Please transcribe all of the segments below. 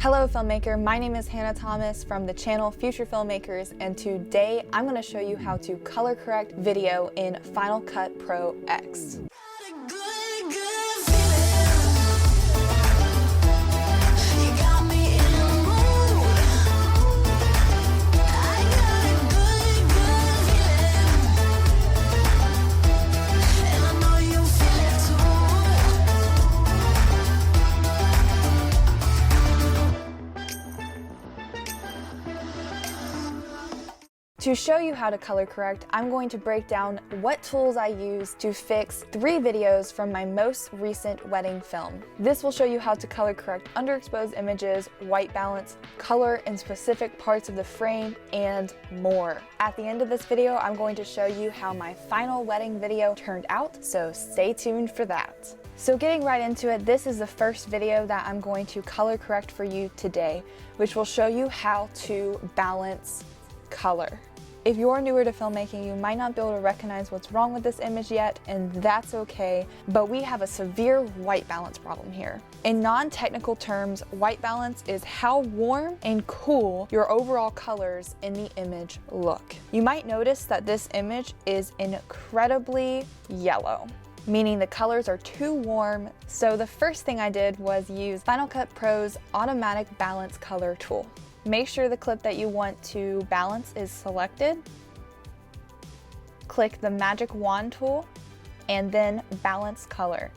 Hello filmmaker, my name is Hannah Thomas from the channel Future Filmmakers, and today I'm going to show you how to color correct video in Final Cut Pro X. To show you how to color correct, I'm going to break down what tools I use to fix 3 videos from my most recent wedding film. This will show you how to color correct underexposed images, white balance, color in specific parts of the frame, and more. At the end of this video, I'm going to show you how my final wedding video turned out, so stay tuned for that. So getting right into it, this is the first video that I'm going to color correct for you today, which will show you how to balance color. If you're newer to filmmaking, you might not be able to recognize what's wrong with this image yet, and that's okay, but we have a severe white balance problem here. In non-technical terms, white balance is how warm and cool your overall colors in the image look. You might notice that this image is incredibly yellow, meaning the colors are too warm. So the first thing I did was use Final Cut Pro's automatic balance color tool. Make sure the clip that you want to balance is selected. Click the magic wand tool and then balance color.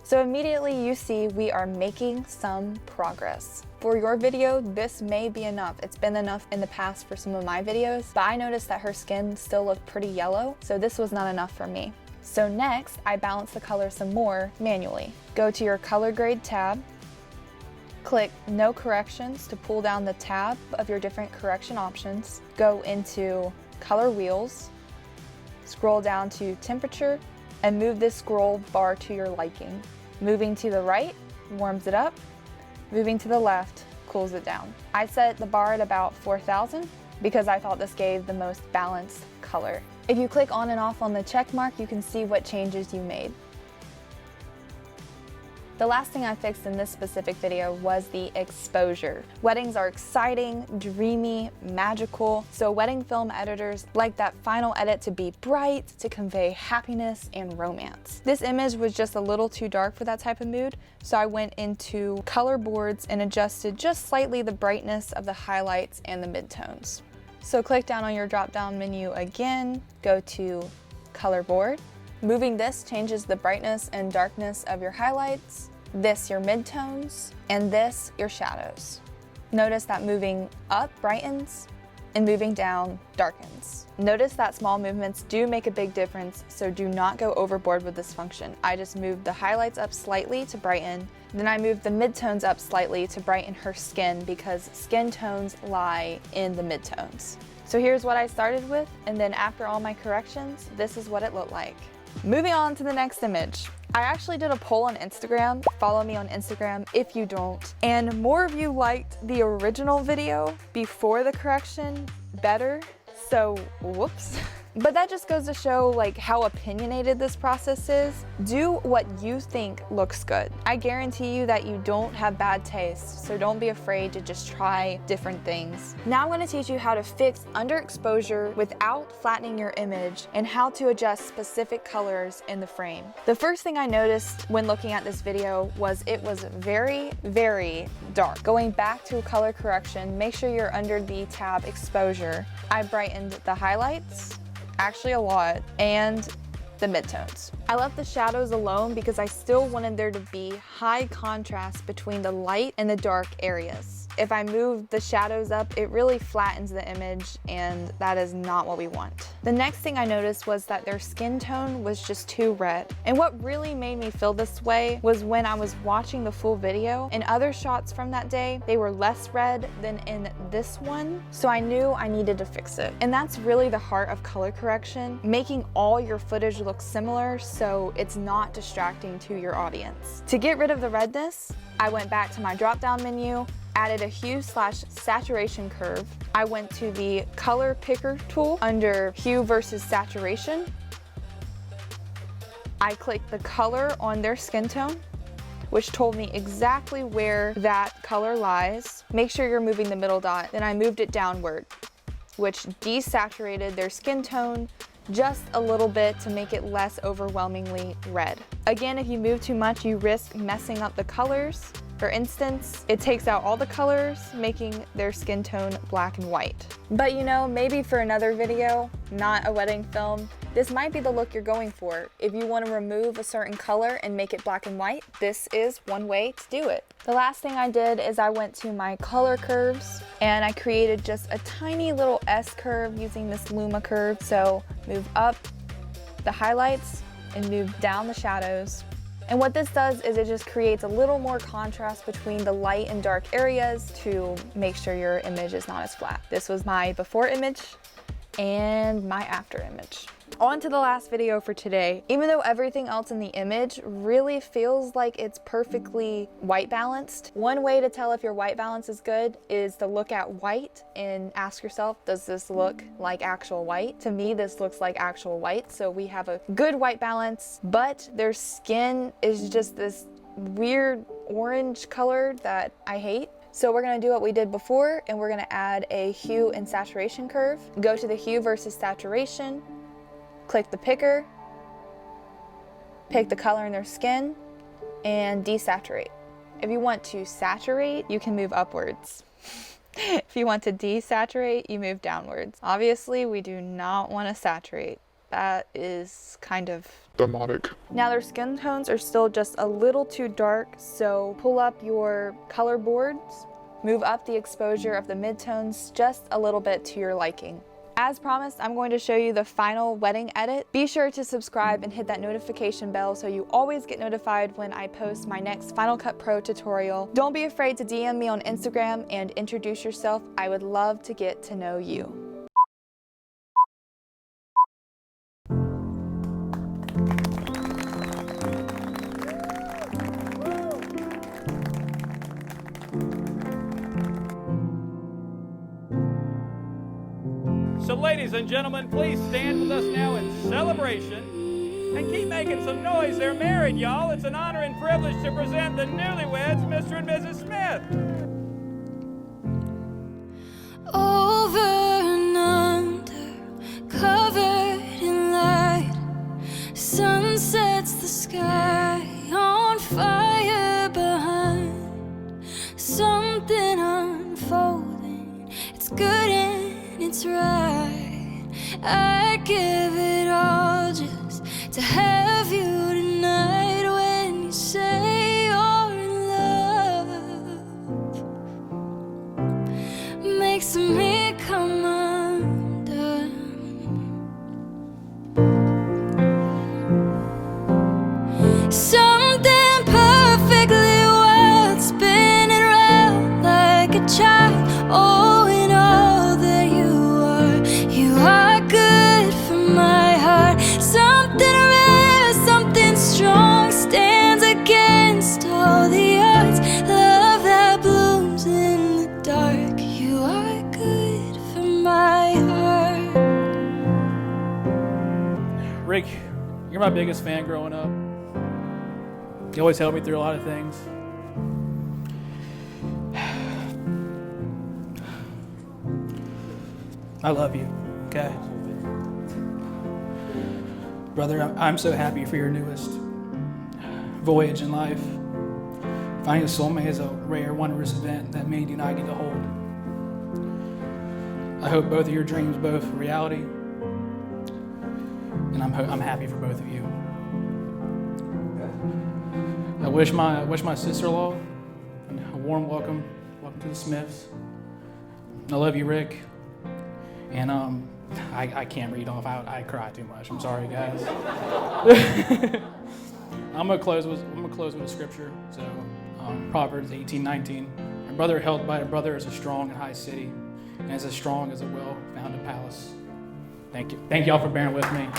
So immediately you see we are making some progress. For your video, this may be enough. It's been enough in the past for some of my videos, but I noticed that her skin still looked pretty yellow, so this was not enough for me. So next, I balance the color some more manually. Go to your color grade tab, click no corrections to pull down the tab of your different correction options. Go into color wheels, scroll down to temperature, and move this scroll bar to your liking. Moving to the right warms it up, moving to the left cools it down. I set the bar at about 4,000 because I thought this gave the most balanced color. If you click on and off on the check mark, you can see what changes you made. The last thing I fixed in this specific video was the exposure. Weddings are exciting, dreamy, magical, so wedding film editors like that final edit to be bright, to convey happiness and romance. This image was just a little too dark for that type of mood, so I went into color boards and adjusted just slightly the brightness of the highlights and the midtones. So click down on your drop-down menu again, go to color board. Moving this changes the brightness and darkness of your highlights, this your midtones, and this your shadows. Notice that moving up brightens and moving down darkens. Notice that small movements do make a big difference, so do not go overboard with this function. I just moved the highlights up slightly to brighten, then I moved the midtones up slightly to brighten her skin because skin tones lie in the midtones. So here's what I started with, and then after all my corrections, this is what it looked like. Moving on to the next image. I actually did a poll on Instagram. Follow me on Instagram if you don't. And more of you liked the original video before the correction better. So, whoops. But that just goes to show like how opinionated this process is. Do what you think looks good. I guarantee you that you don't have bad taste, so don't be afraid to just try different things. Now I'm going to teach you how to fix underexposure without flattening your image and how to adjust specific colors in the frame. The first thing I noticed when looking at this video was it was very, very dark. Going back to color correction, make sure you're under the tab exposure. I brightened the highlights, actually a lot, and the midtones. I left the shadows alone because I still wanted there to be high contrast between the light and the dark areas. If I move the shadows up, it really flattens the image, and that is not what we want. The next thing I noticed was that their skin tone was just too red. And what really made me feel this way was when I was watching the full video. In other shots from that day, they were less red than in this one, so I knew I needed to fix it. And that's really the heart of color correction, making all your footage look similar so it's not distracting to your audience. To get rid of the redness, I went back to my drop-down menu, added a hue/saturation curve. I went to the color picker tool under hue versus saturation. I clicked the color on their skin tone, which told me exactly where that color lies. Make sure you're moving the middle dot. Then I moved it downward, which desaturated their skin tone just a little bit to make it less overwhelmingly red. Again, if you move too much, you risk messing up the colors. For instance, it takes out all the colors, making their skin tone black and white. But you know, maybe for another video, not a wedding film, this might be the look you're going for. If you want to remove a certain color and make it black and white, this is one way to do it. The last thing I did is I went to my color curves and I created just a tiny little S curve using this Luma curve. So move up the highlights and move down the shadows. And what this does is it just creates a little more contrast between the light and dark areas to make sure your image is not as flat. This was my before image and my after image. On to the last video for today. Even though everything else in the image really feels like it's perfectly white balanced, one way to tell if your white balance is good is to look at white and ask yourself, does this look like actual white? To me, this looks like actual white. So we have a good white balance, but their skin is just this weird orange color that I hate. So we're gonna do what we did before and we're gonna add a hue and saturation curve. Go to the hue versus saturation, click the picker, pick the color in their skin, and desaturate. If you want to saturate, you can move upwards. If you want to desaturate, you move downwards. Obviously, we do not want to saturate. That is kind of demonic. Now their skin tones are still just a little too dark, so pull up your color boards, move up the exposure of the midtones just a little bit to your liking. As promised, I'm going to show you the final wedding edit. Be sure to subscribe and hit that notification bell so you always get notified when I post my next Final Cut Pro tutorial. Don't be afraid to DM me on Instagram and introduce yourself. I would love to get to know you. So ladies and gentlemen, please stand with us now in celebration and keep making some noise. They're married, y'all. It's an honor and privilege to present the newlyweds, Mr. and Mrs. Smith. Over and under, covered in light, sun sets the sky on fire behind, something unfolding, it's good and it's right. I'd give it all just to have you tonight when you say you're in love. Makes me come undone. Something perfectly wild, spinning round like a child. Oh, in all that you are good for my heart. Something rare, something strong, stands against all the odds. Love that blooms in the dark. You are good for my heart. Rick, you're my biggest fan growing up. You always helped me through a lot of things. I love you, okay? Brother, I'm so happy for your newest voyage in life. Finding a soulmate is a rare, wondrous event that many do not get to hold. I hope both of your dreams both reality, and I'm happy for both of you. I wish my sister-in-law a warm welcome to the Smiths. I love you, Rick. And I can't read off. I cry too much. I'm sorry, guys. I'm gonna close with a scripture. So Proverbs 18:19. A brother held by a brother is as strong and high city, and as strong as a well-founded palace. Thank you. Thank y'all for bearing with me.